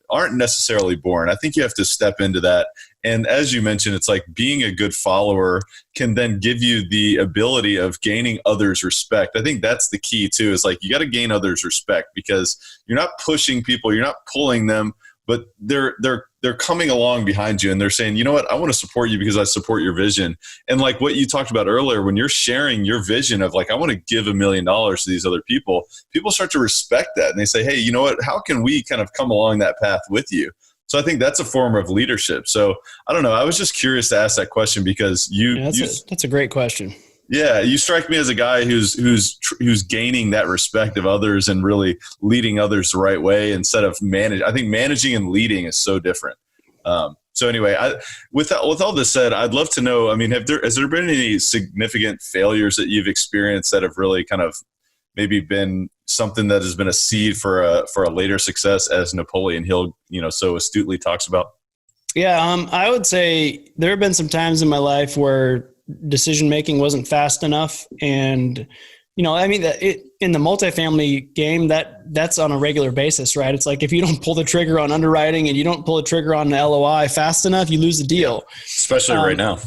aren't necessarily born. I think you have to step into that. And as you mentioned, it's like being a good follower can then give you the ability of gaining others' respect. I think that's the key too, is like you got to gain others' respect because you're not pushing people, you're not pulling them, but they're they're coming along behind you and they're saying, you know what, I want to support you because I support your vision. And like what you talked about earlier, when you're sharing your vision of like, I want to give $1 million to these other people start to respect that. And they say, hey, you know what, how can we kind of come along that path with you? So I think that's a form of leadership. So I don't know. I was just curious to ask that question because that's a great question. Yeah, you strike me as a guy who's gaining that respect of others and really leading others the right way instead of I think managing and leading is so different. So anyway, with all this said, I'd love to know. I mean, has there been any significant failures that you've experienced that have really kind of maybe been something that has been a seed for a later success, as Napoleon Hill so astutely talks about? Yeah, I would say there have been some times in my life where decision making wasn't fast enough, and I mean in the multifamily game that's on a regular basis, right? It's like if you don't pull the trigger on underwriting and you don't pull the trigger on the LOI fast enough, you lose the deal. Especially right now.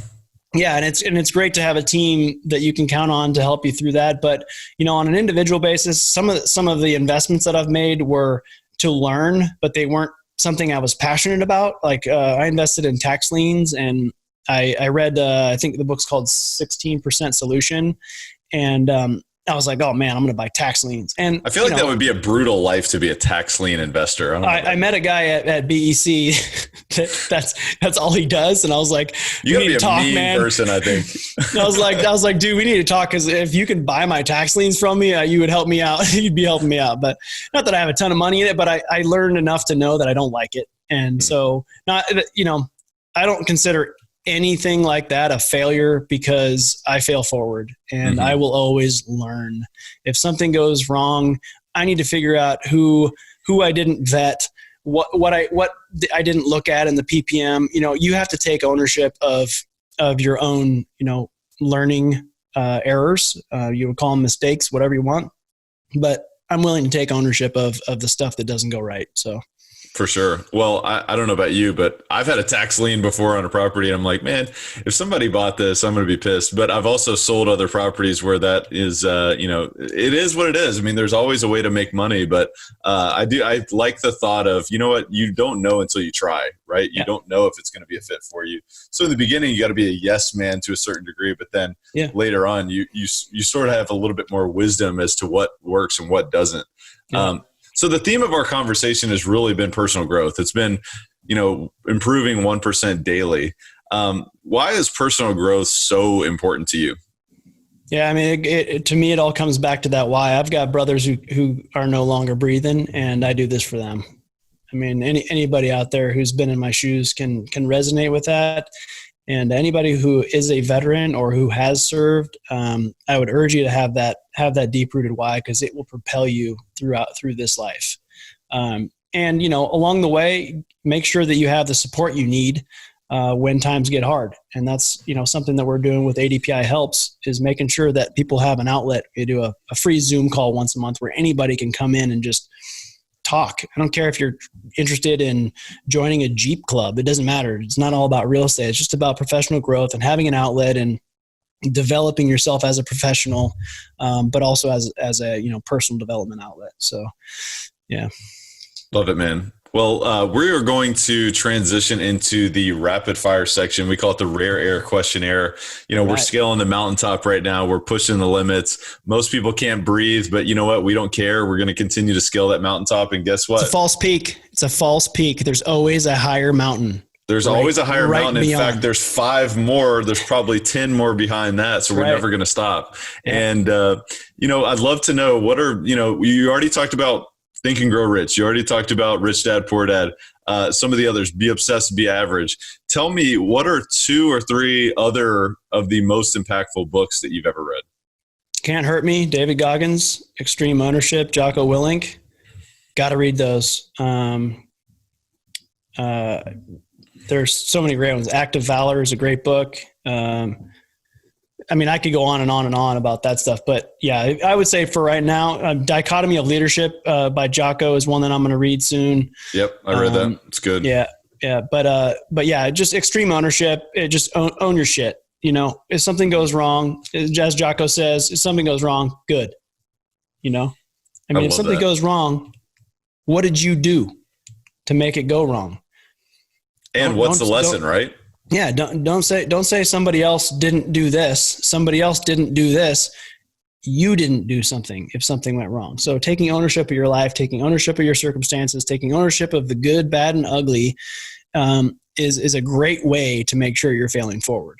Yeah, and it's great to have a team that you can count on to help you through that. But on an individual basis, some of the investments that I've made were to learn, but they weren't something I was passionate about. Like I invested in tax liens, and I read, I think the book's called 16% Solution. And I was like, oh man, I'm going to buy tax liens. And I feel like that would be a brutal life to be a tax lien investor. I met a guy at BEC that's all he does. And I was like, you need to talk, man. Person, I think. I was like, dude, we need to talk. Cause if you can buy my tax liens from me, you would help me out. You'd be helping me out, but not that I have a ton of money in it, but I learned enough to know that I don't like it. And so I don't consider anything like that a failure because I fail forward and I will always learn. If something goes wrong, I need to figure out who I didn't vet, what I didn't look at in the PPM. You have to take ownership of your own, learning errors. You would call them mistakes, whatever you want, but I'm willing to take ownership of the stuff that doesn't go right. So. For sure. Well, I don't know about you, but I've had a tax lien before on a property. And I'm like, man, if somebody bought this, I'm going to be pissed. But I've also sold other properties where that is, it is what it is. I mean, there's always a way to make money, but I like the thought of, you know what, you don't know until you try, right? You don't know if it's going to be a fit for you. So in the beginning, you got to be a yes man to a certain degree, but then later on, you sort of have a little bit more wisdom as to what works and what doesn't. Yeah. So the theme of our conversation has really been personal growth. It's been, improving 1% daily. Why is personal growth so important to you? Yeah, I mean, to me, it all comes back to that why. I've got brothers who are no longer breathing, and I do this for them. I mean, anybody out there who's been in my shoes can resonate with that. And anybody who is a veteran or who has served, I would urge you to have that deep-rooted why, because it will propel you through this life. And along the way, make sure that you have the support you need when times get hard. And that's something that we're doing with ADPI Helps, is making sure that people have an outlet. We do a free Zoom call once a month where anybody can come in and just talk. I don't care if you're interested in joining a Jeep club. It doesn't matter. It's not all about real estate. It's just about professional growth and having an outlet and developing yourself as a professional, but also as a personal development outlet. So, yeah. Love it, man. Well, we are going to transition into the rapid fire section. We call it the rare air questionnaire. We're scaling the mountaintop right now. We're pushing the limits. Most people can't breathe, but you know what? We don't care. We're going to continue to scale that mountaintop. And guess what? It's a false peak. It's a false peak. There's always a higher mountain. There's always a higher mountain. In fact, there's 5 more. There's probably 10 more behind that. So we're never going to stop. Yeah. And, I'd love to know what are, you already talked about Think and Grow Rich. You already talked about Rich Dad, Poor Dad. Some of the others, Be Obsessed, Be Average. Tell me, what are 2 or 3 other of the most impactful books that you've ever read? Can't Hurt Me, David Goggins. Extreme Ownership, Jocko Willink. Got to read those. There's so many great ones. Act of Valor is a great book. I could go on and on and on about that stuff, but yeah, I would say for right now, Dichotomy of Leadership by Jocko is one that I'm going to read soon. Yep. I read that. It's good. Yeah. Yeah. But yeah, just Extreme Ownership. Just own your shit. If something goes wrong, as Jocko says, if something goes wrong, good. If something goes wrong, what did you do to make it go wrong? And what's the lesson, right? Yeah. Don't say somebody else didn't do this. Somebody else didn't do this. You didn't do something if something went wrong. So taking ownership of your life, taking ownership of your circumstances, taking ownership of the good, bad, and ugly is a great way to make sure you're failing forward.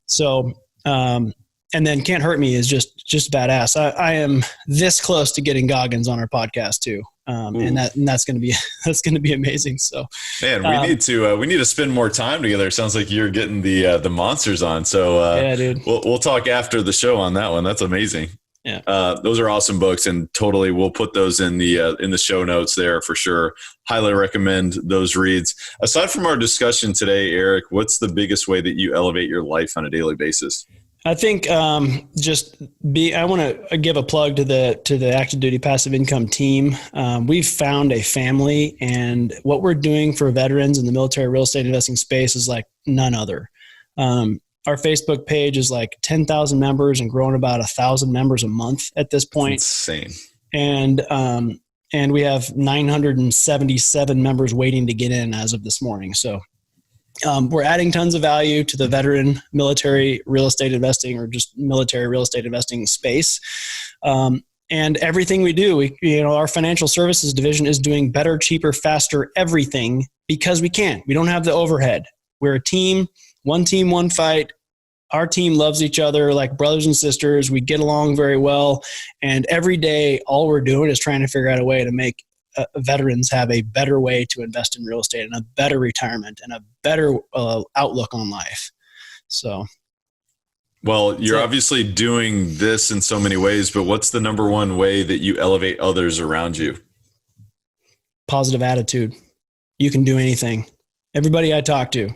So, and then Can't Hurt Me is just badass. I am this close to getting Goggins on our podcast too. And that's going to be amazing. So, man, we need to spend more time together. It sounds like you're getting the monsters on. So, yeah, dude, we'll talk after the show on that one. That's amazing. Yeah. Those are awesome books, and totally we'll put those in the show notes there for sure. Highly recommend those reads. Aside from our discussion today, Eric, what's the biggest way that you elevate your life on a daily basis? I think I want to give a plug to the Active Duty Passive Income team. We've found a family, and what we're doing for veterans in the military real estate investing space is like none other. Our Facebook page is like 10,000 members and growing about 1,000 members a month at this point. That's insane. And we have 977 members waiting to get in as of this morning. So we're adding tons of value to the veteran military real estate investing or just military real estate investing space. And everything we do, our financial services division is doing better, cheaper, faster, everything because we can. We don't have the overhead. We're a team, one fight. Our team loves each other like brothers and sisters. We get along very well. And every day, all we're doing is trying to figure out a way to make veterans have a better way to invest in real estate and a better retirement and a better outlook on life. So, well, you're obviously doing this in so many ways, but what's the number one way that you elevate others around you? Positive attitude. You can do anything. Everybody I talk to,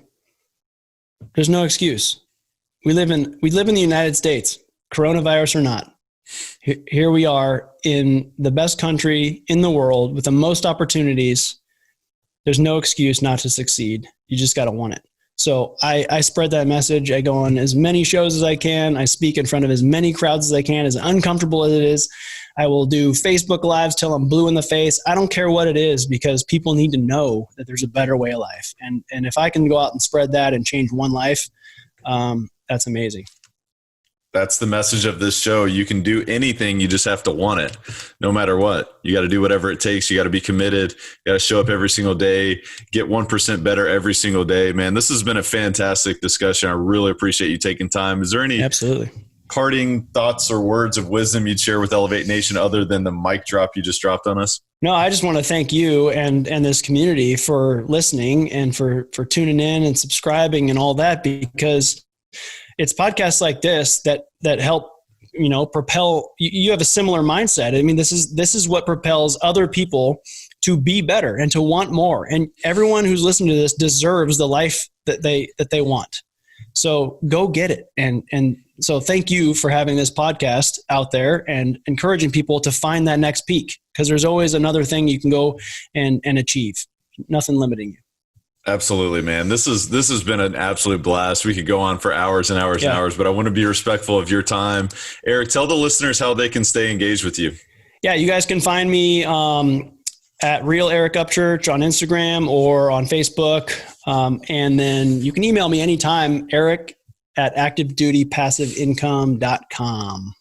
there's no excuse. We live in the United States, coronavirus or not. Here we are in the best country in the world with the most opportunities. There's no excuse not to succeed. You just got to want it. So I spread that message. I go on as many shows as I can. I speak in front of as many crowds as I can, as uncomfortable as it is. I will do Facebook Lives till I'm blue in the face. I don't care what it is because people need to know that there's a better way of life. And if I can go out and spread that and change one life, that's amazing. That's the message of this show. You can do anything. You just have to want it no matter what. You got to do whatever it takes. You got to be committed. You got to show up every single day, get 1% better every single day. Man, this has been a fantastic discussion. I really appreciate you taking time. Is there any Absolutely. Parting thoughts or words of wisdom you'd share with Elevate Nation other than the mic drop you just dropped on us? No, I just want to thank you and this community for listening and for tuning in and subscribing and all that, because it's podcasts like this that help, propel. You have a similar mindset. I mean, this is what propels other people to be better and to want more. And everyone who's listening to this deserves the life that they want. So go get it. And so thank you for having this podcast out there and encouraging people to find that next peak, because there's always another thing you can go and achieve. Nothing limiting you. Absolutely, man. This has been an absolute blast. We could go on for hours and hours and hours, but I want to be respectful of your time. Eric, tell the listeners how they can stay engaged with you. Yeah, you guys can find me at Real Eric Upchurch on Instagram or on Facebook. And then you can email me anytime, eric@activedutypassiveincome.com.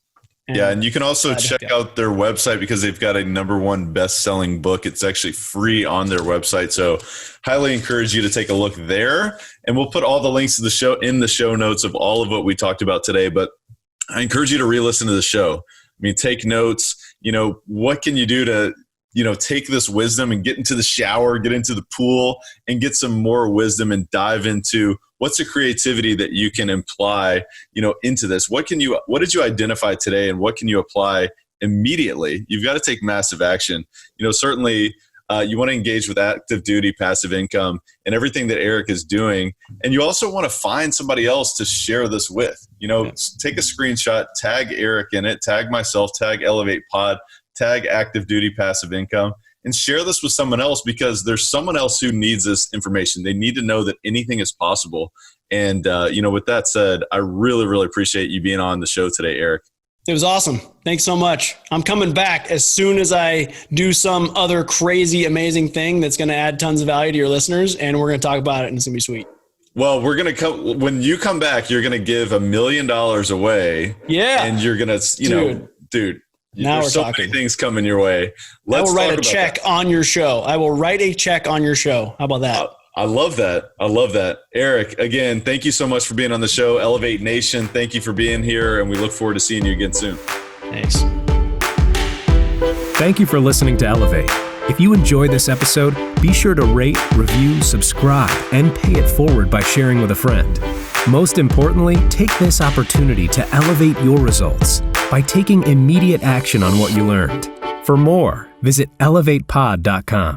And you can also check out their website because they've got a #1 best-selling book. It's actually free on their website. So highly encourage you to take a look there. And we'll put all the links to the show in the show notes of all of what we talked about today. But I encourage you to re-listen to the show. I mean, take notes. What can you do to, take this wisdom and get into the shower, get into the pool, and get some more wisdom and dive into what's the creativity that you can apply, into this? What did you identify today, and what can you apply immediately? You've got to take massive action. Certainly you want to engage with active duty, passive income, and everything that Eric is doing. And you also want to find somebody else to share this with. Take a screenshot, tag Eric in it, tag myself, tag Elevate Pod, tag active duty, passive income, and share this with someone else, because there's someone else who needs this information. They need to know that anything is possible. And, with that said, I really, really appreciate you being on the show today, Eric. It was awesome. Thanks so much. I'm coming back as soon as I do some other crazy, amazing thing that's going to add tons of value to your listeners, and we're going to talk about it, and it's going to be sweet. Well, we're going to come, when you come back, you're going to give $1 million away. Yeah. And you're going to, dude, now there's so many things coming your way. I will write a check on your show. I will write a check on your show. How about that? I love that. I love that. Eric, again, thank you so much for being on the show. Elevate Nation, thank you for being here, and we look forward to seeing you again soon. Thanks. Thank you for listening to Elevate. If you enjoyed this episode, be sure to rate, review, subscribe, and pay it forward by sharing with a friend. Most importantly, take this opportunity to elevate your results by taking immediate action on what you learned. For more, visit elevatepod.com.